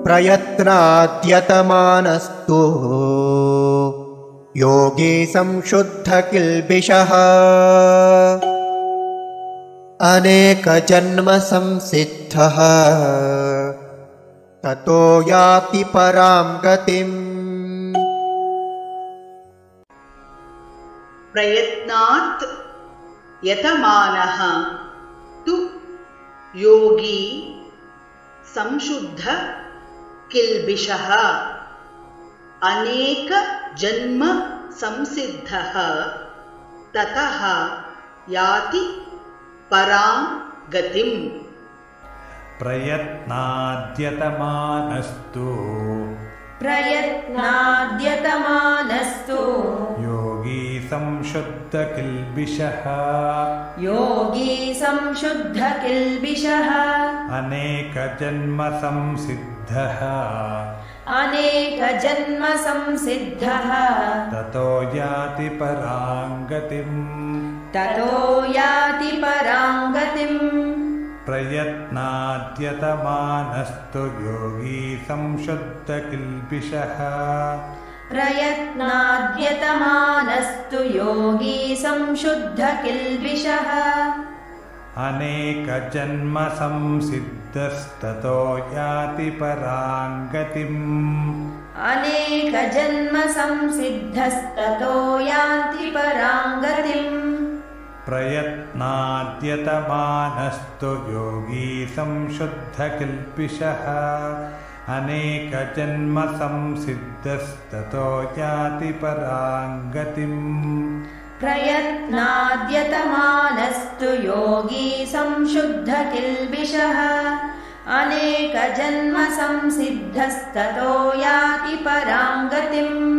प्रयत्नाद्यतमानस्तु योगी संशुद्धकिल्बिषः अनेकजन्मसंसिद्धः ततो याति परां गतिम्। प्रयत्नात् यतमानः तु योगी संशुद्ध किल्बिषः अनेक जन्म संसिद्धः ततः याति परां गतिम्। प्रयत्नाद्यतमानस्तु योगी संशुद्ध किल्बिषः अनेकजन्म संसिद्धः ततो याति परां गतिम्। प्रयत्नाद्यतमानस्तु योगी संशुद्ध किल्बिषः अनेकजन्म संसिद्धस्ततो याति परां गतिम्। प्रयत्नाद्यतमानस्तु योगी संशुद्ध किल्बिषः अनेकजन्म संसिद्धस्ततो याति परां गतिम्। प्रयत्नाद्यतमानस्तु योगी संशुद्ध किल्बिषः अनेकजन्म संसिद्धस्ततो याति परां गतिम्।